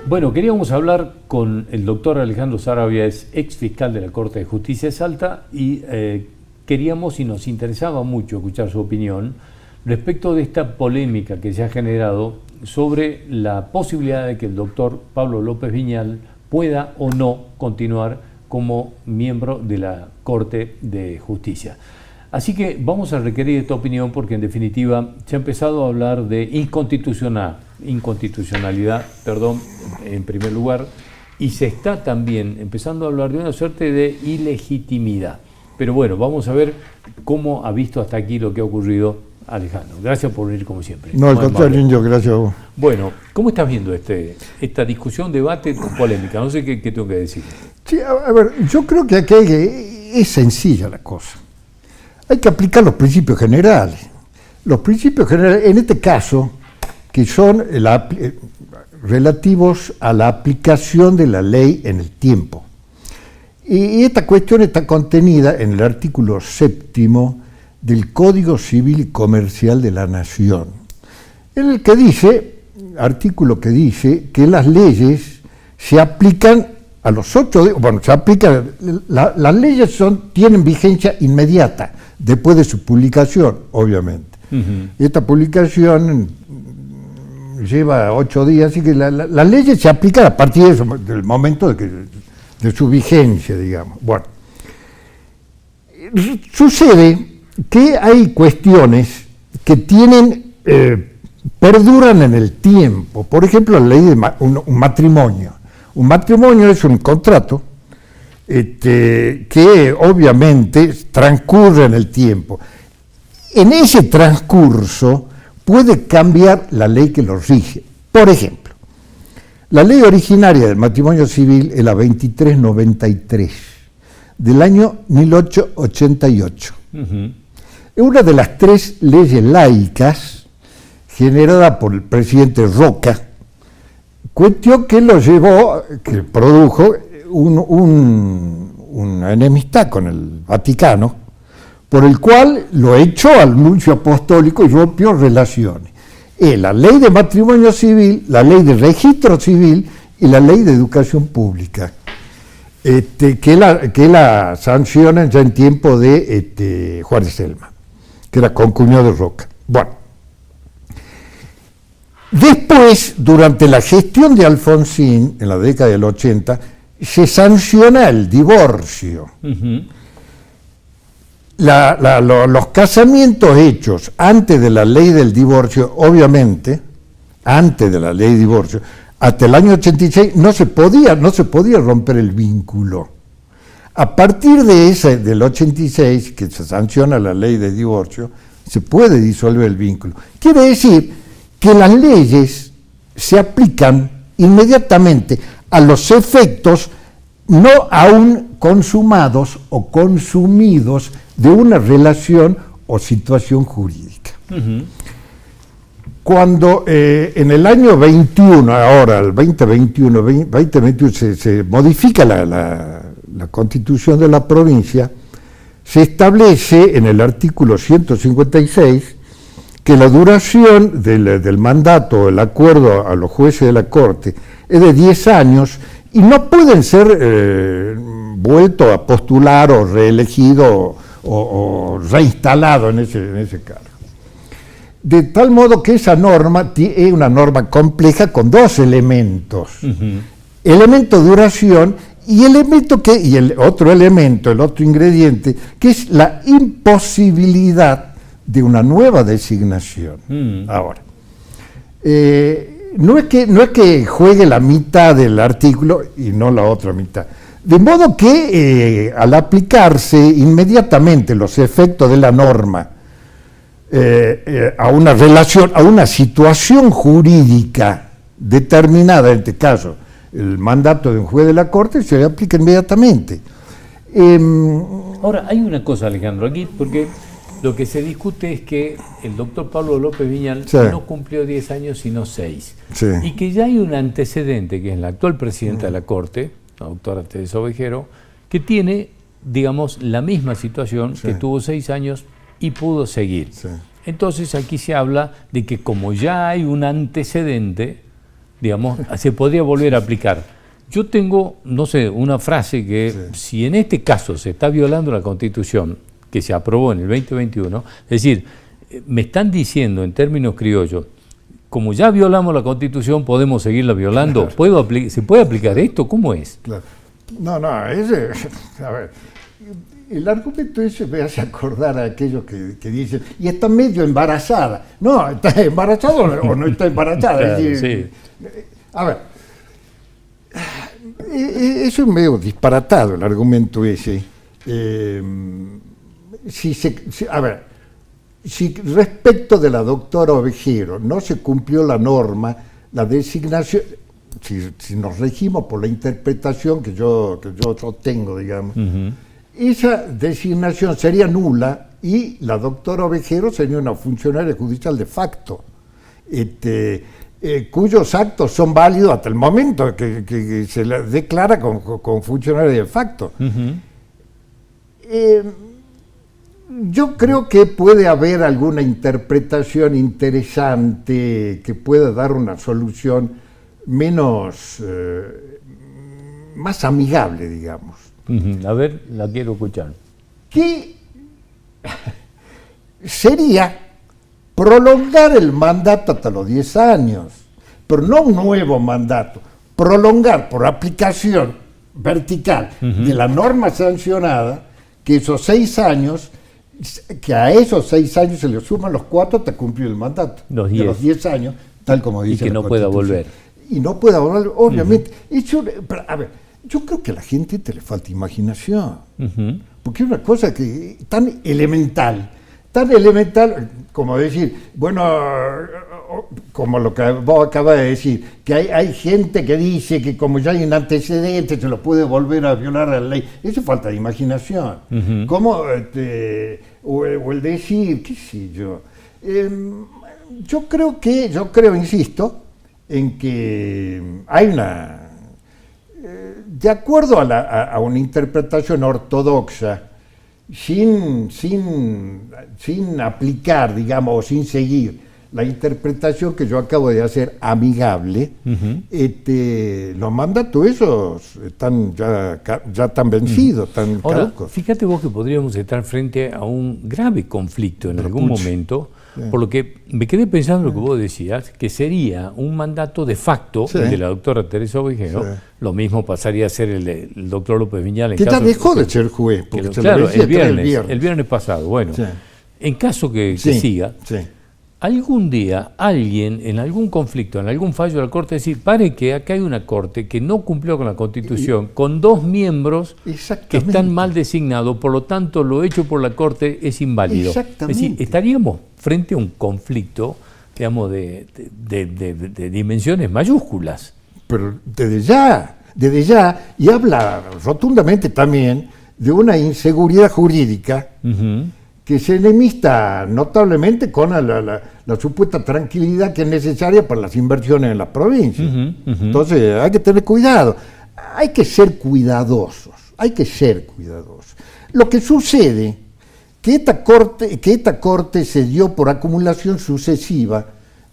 Bueno, queríamos hablar con el doctor Alejandro Saravia, es ex fiscal de la Corte de Justicia de Salta, y queríamos y nos interesaba mucho escuchar su opinión respecto de esta polémica que se ha generado sobre la posibilidad de que el doctor Pablo López Viñal pueda o no continuar como miembro de la Corte de Justicia. Así que vamos a requerir esta opinión porque en definitiva se ha empezado a hablar de inconstitucionalidad, en primer lugar, y se está también empezando a hablar de una suerte de ilegitimidad. Pero bueno, vamos a ver cómo ha visto hasta aquí lo que ha ocurrido Alejandro. Gracias por venir como siempre. No, al contrario, Indio, gracias a vos. Bueno, ¿cómo estás viendo esta discusión, debate, polémica? No sé qué tengo que decir. Sí, a ver, yo creo que aquí es sencilla la cosa. Hay que aplicar los principios generales. Los principios generales, en este caso, que son relativos a la aplicación de la ley en el tiempo. Y esta cuestión está contenida en el artículo 7º del Código Civil y Comercial de la Nación, en el que dice, artículo que dice que las leyes se aplican a los 8 días, bueno, se aplican, las leyes tienen vigencia inmediata, después de su publicación, obviamente. Esta publicación lleva 8 días, así que las leyes se aplican a partir del momento de su vigencia, digamos. Bueno, sucede que hay cuestiones que perduran en el tiempo. Por ejemplo, la ley de un matrimonio. Un matrimonio es un contrato que obviamente transcurre en el tiempo. En ese transcurso puede cambiar la ley que lo rige. Por ejemplo, la ley originaria del matrimonio civil es la 2393 del año 1888. Es una de las 3 leyes laicas generada por el presidente Roca, cuestión que que produjo una enemistad con el Vaticano, por el cual lo echó al nuncio apostólico y rompió relaciones. La ley de matrimonio civil, la ley de registro civil y la ley de educación pública, que la sancionan ya en tiempo de Juan de Selma, que era concuñado de Roca. Bueno, después, durante la gestión de Alfonsín, en la década del 80, se sanciona el divorcio. Los casamientos hechos antes de la ley del divorcio, obviamente, antes de la ley de divorcio, hasta el año 86 no se podía romper el vínculo. A partir del 86, que se sanciona la ley de divorcio, se puede disolver el vínculo. Quiere decir que las leyes se aplican inmediatamente a los efectos no aún consumados o consumidos de una relación o situación jurídica. Cuando en el año 21, ahora el 2021 se modifica la Constitución de la provincia, se establece en el artículo 156 que la duración del mandato, el acuerdo a los jueces de la Corte, es de 10 años y no pueden ser vueltos a postular o reelegidos o reinstalado en ese cargo. De tal modo que esa norma es una norma compleja con 2 elementos. Elemento de duración y el otro ingrediente, que es la imposibilidad de una nueva designación. Ahora, no es que juegue la mitad del artículo y no la otra mitad. De modo que al aplicarse inmediatamente los efectos de la norma a una relación, a una situación jurídica determinada, en este caso el mandato de un juez de la Corte, se aplica inmediatamente. Ahora, hay una cosa, Alejandro, aquí, porque lo que se discute es que el doctor Pablo López Viñal no cumplió 10 años, sino 6. Y que ya hay un antecedente, que es la actual presidenta de la Corte, la doctora Teresa Ovejero, que tiene, digamos, la misma situación, que tuvo 6 años y pudo seguir. Entonces aquí se habla de que como ya hay un antecedente, digamos, se podría volver a aplicar. Yo tengo, no sé, una frase que si en este caso se está violando la Constitución que se aprobó en el 2021, es decir, me están diciendo en términos criollos, como ya violamos la Constitución, ¿podemos seguirla violando? Claro. ¿Se puede aplicar esto? ¿Cómo es? Claro. No, a ver, el argumento ese me hace acordar a aquellos que dicen, y está medio embarazada. No, ¿está embarazada o no está embarazada? Claro, es decir, sí. A ver, eso es medio disparatado el argumento ese. Si respecto de la doctora Ovejero no se cumplió la norma, la designación, si nos regimos por la interpretación que yo tengo, digamos, esa designación sería nula y la doctora Ovejero sería una funcionaria judicial de facto, cuyos actos son válidos hasta el momento que se la declara como funcionaria de facto. Yo creo que puede haber alguna interpretación interesante que pueda dar una solución más amigable, digamos. A ver, la quiero escuchar. Que sería prolongar el mandato hasta los 10 años, pero no un nuevo mandato, prolongar por aplicación vertical de la norma sancionada, que esos 6 años, que a esos 6 años se le suman los 4 hasta cumplir el mandato. Los 10. De los 10 años, tal como dice y que la no pueda volver. Y no pueda volver, obviamente. Pero, a ver, yo creo que a la gente le falta imaginación. Porque es una cosa que tan elemental como decir, bueno, como lo que vos acabas de decir, que hay gente que dice que como ya hay un antecedente se lo puede volver a violar a la ley. Eso es falta de imaginación. Como o el decir, qué sé yo. Yo creo, insisto, en que hay una, de acuerdo a una interpretación ortodoxa, sin aplicar, digamos, o sin seguir la interpretación que yo acabo de hacer amigable, los mandatos esos están ya están vencidos, están caducos. Fíjate vos que podríamos estar frente a un grave conflicto en algún momento, por lo que me quedé pensando lo que vos decías, que sería un mandato de facto de la doctora Teresa Ovejero. Lo mismo pasaría a ser el doctor López Viñal. Que ya dejó de ser juez, porque claro, el viernes pasado. Bueno, en caso que siga, algún día alguien en algún conflicto, en algún fallo de la Corte, decir, pare que acá hay una Corte que no cumplió con la Constitución, con 2 miembros que están mal designados, por lo tanto lo hecho por la Corte es inválido. Es decir, estaríamos frente a un conflicto, digamos, de dimensiones mayúsculas. Pero desde ya, y habla rotundamente también de una inseguridad jurídica que se enemista notablemente con la supuesta tranquilidad que es necesaria para las inversiones en las provincias. Entonces hay que tener cuidado, hay que ser cuidadosos. Lo que sucede que esta corte se dio por acumulación sucesiva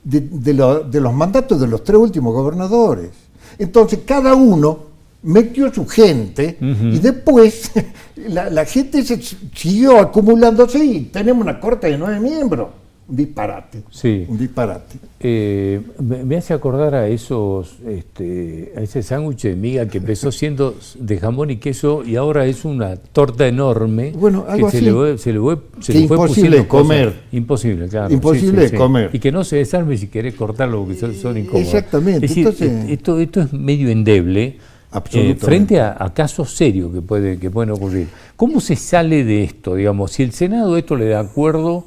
de los mandatos de los 3 últimos gobernadores. Entonces cada uno metió su gente y después la gente se siguió acumulándose y tenemos una corte de 9 miembros. Un disparate. Sí. Un disparate. Me hace acordar a ese sándwich de miga que empezó siendo de jamón y queso y ahora es una torta enorme. Bueno, algo que así. se le fue imposible de comer. Imposible, claro. Imposible de comer. Y que no se desarme si querés cortarlo porque son incómodos. Exactamente. Es decir, entonces, esto es medio endeble. Frente a casos serios que pueden ocurrir. ¿Cómo se sale de esto? Digamos, si el Senado esto le da acuerdo,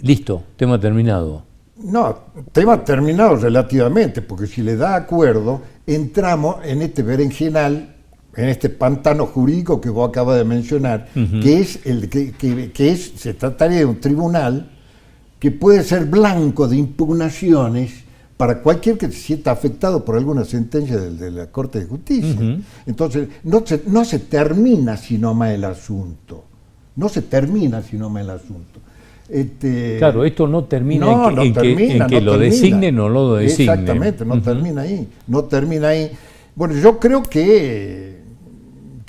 listo, tema terminado. No, tema terminado relativamente, porque si le da acuerdo, entramos en este berenjenal, en este pantano jurídico que vos acabas de mencionar, que es se trataría de un tribunal que puede ser blanco de impugnaciones para cualquier que se sienta afectado por alguna sentencia de la Corte de Justicia. Entonces, no se termina sino más el asunto. Claro, esto no termina en que lo designen o no lo designen. Exactamente, no termina ahí, no termina ahí. Bueno, yo creo que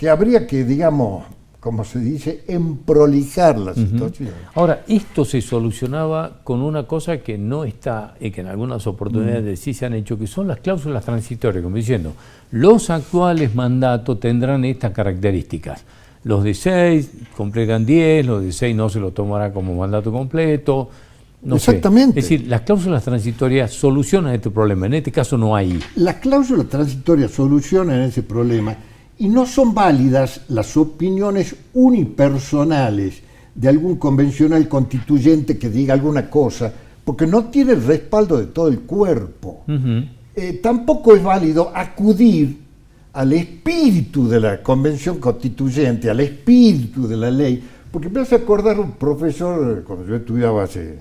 habría que, digamos, como se dice, emprolijar la situación. Ahora, esto se solucionaba con una cosa que no está, y que en algunas oportunidades sí se han hecho, que son las cláusulas transitorias, como diciendo, los actuales mandatos tendrán estas características. Los de 6 completan 10, los de 6 no se lo tomará como mandato completo. No Exactamente. Sé. Es decir, las cláusulas transitorias solucionan este problema. En este caso no hay. Las cláusulas transitorias solucionan ese problema. Y no son válidas las opiniones unipersonales de algún convencional constituyente que diga alguna cosa, porque no tiene el respaldo de todo el cuerpo. Tampoco es válido acudir al espíritu de la convención constituyente, al espíritu de la ley, porque me hace acordar un profesor, cuando yo estudiaba hace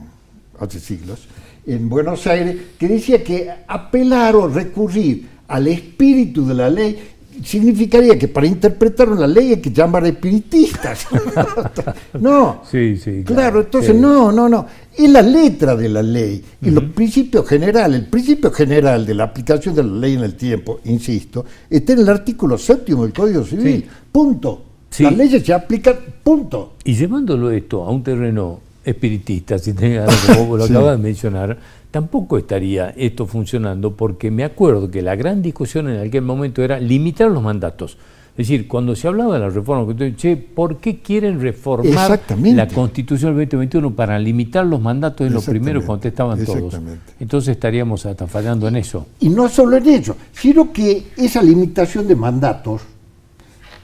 siglos, en Buenos Aires, que decía que apelar o recurrir al espíritu de la ley significaría que para interpretar una ley hay que llamar espiritistas. No, sí, claro, entonces sí. No. Es la letra de la ley y los principios generales. El principio general de la aplicación de la ley en el tiempo, insisto, está en el artículo 7 del Código Civil. Sí. Punto. Sí. Las leyes se aplican, punto. Y llevándolo esto a un terreno espiritista, si tenga como lo acabas de mencionar, tampoco estaría esto funcionando, porque me acuerdo que la gran discusión en aquel momento era limitar los mandatos. Es decir, cuando se hablaba de la reforma, ¿por qué quieren reformar la Constitución del 2021 para limitar los mandatos? Es lo primero que contestaban todos. Entonces estaríamos hasta fallando en eso. Y no solo en eso, sino que esa limitación de mandatos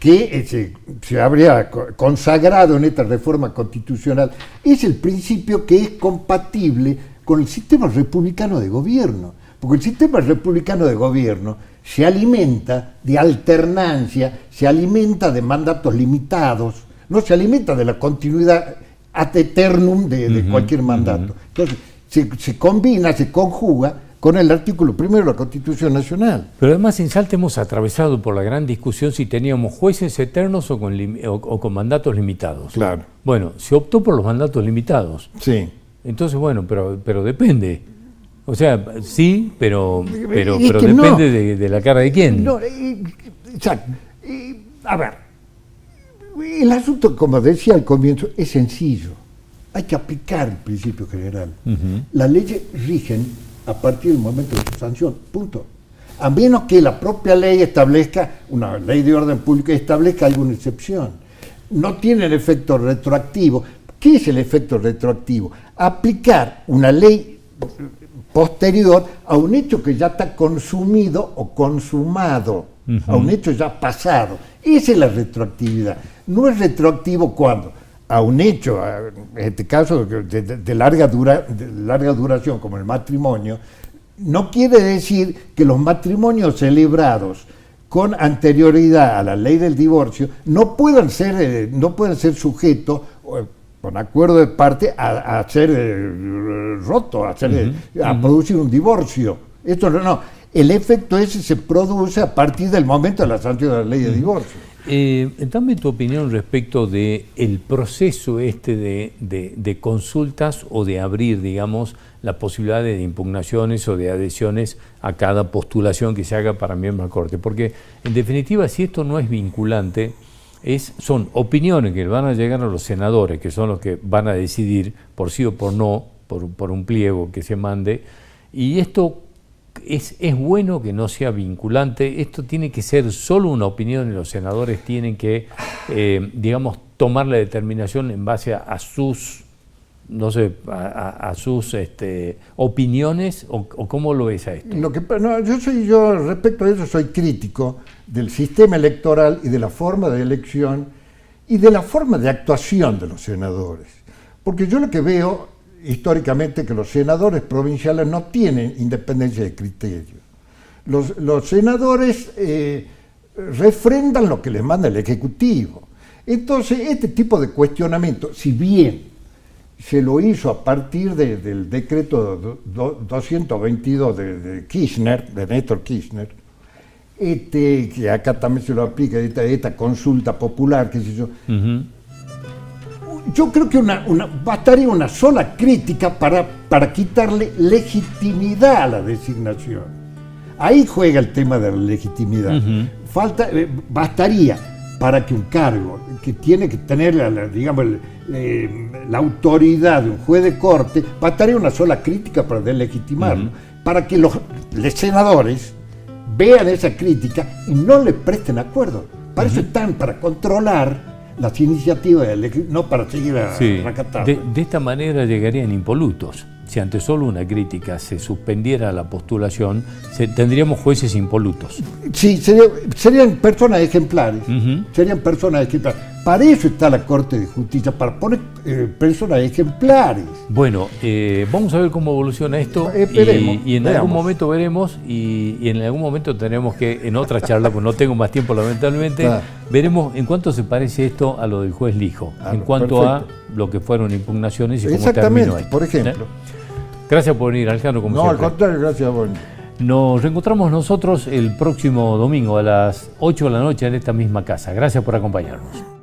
que se habría consagrado en esta reforma constitucional es el principio que es compatible con el sistema republicano de gobierno, porque el sistema republicano de gobierno se alimenta de alternancia, se alimenta de mandatos limitados, no se alimenta de la continuidad ad eternum de cualquier mandato. Entonces se combina, se conjuga con el artículo 1 de la Constitución Nacional. Pero además en Salta hemos atravesado por la gran discusión si teníamos jueces eternos o con mandatos limitados. Claro. Bueno, se optó por los mandatos limitados. Sí. Entonces, bueno, pero depende. O sea, sí, pero depende no. de la cara de quién. No, exacto. A ver, el asunto, como decía al comienzo, es sencillo. Hay que aplicar el principio general. Las leyes rigen a partir del momento de su sanción, punto. A menos que la propia ley establezca, una ley de orden público establezca alguna excepción. No tiene el efecto retroactivo. ¿Qué es el efecto retroactivo? Aplicar una ley posterior a un hecho que ya está consumido o consumado, a un hecho ya pasado. Esa es la retroactividad. No es retroactivo cuando a un hecho, en este caso de larga duración como el matrimonio, no quiere decir que los matrimonios celebrados con anterioridad a la ley del divorcio no puedan ser sujetos con acuerdo de parte a ser roto, a producir un divorcio. Esto no. El efecto ese se produce a partir del momento de la sanción de la ley de divorcio. Dame tu opinión respecto del proceso de consultas o de abrir, digamos, la posibilidad de impugnaciones o de adhesiones a cada postulación que se haga para miembro de la Corte. Porque, en definitiva, si esto no es vinculante, son opiniones que van a llegar a los senadores, que son los que van a decidir por sí o por no, por un pliego que se mande, y esto es bueno que no sea vinculante. Esto tiene que ser solo una opinión y los senadores tienen que, digamos, tomar la determinación en base a sus, no sé, a sus opiniones, o cómo lo ves a esto. Yo respecto a eso soy crítico del sistema electoral y de la forma de elección y de la forma de actuación de los senadores, porque yo lo que veo históricamente que los senadores provinciales no tienen independencia de criterio. Los senadores refrendan lo que les manda el Ejecutivo. Entonces, este tipo de cuestionamiento, si bien se lo hizo a partir del decreto 222 de Kirchner, de Néstor Kirchner, que acá también se lo aplica, esta consulta popular, qué sé yo, Yo creo que bastaría una sola crítica para quitarle legitimidad a la designación. Ahí juega el tema de la legitimidad. Bastaría para que un cargo que tiene que tener la autoridad de un juez de corte, bastaría una sola crítica para deslegitimarlo, para que los senadores vean esa crítica y no le presten acuerdo. Para eso están, para controlar las iniciativas, no para seguir racatando. De esta manera llegarían impolutos. Si ante solo una crítica se suspendiera la postulación, tendríamos jueces impolutos. Sí, serían personas ejemplares. Serían personas ejemplares. Para eso está la Corte de Justicia, para poner personas ejemplares. Bueno, vamos a ver cómo evoluciona esto y en algún momento veremos y en algún momento tenemos que, en otra charla, pues no tengo más tiempo lamentablemente, veremos en cuánto se parece esto a lo del juez Lijo, en cuanto a lo que fueron impugnaciones y cómo terminó esto. Por ejemplo. Gracias por venir, Alejandro, como siempre. No, al contrario, gracias por venir. Nos reencontramos nosotros el próximo domingo a las 8 de la noche en esta misma casa. Gracias por acompañarnos.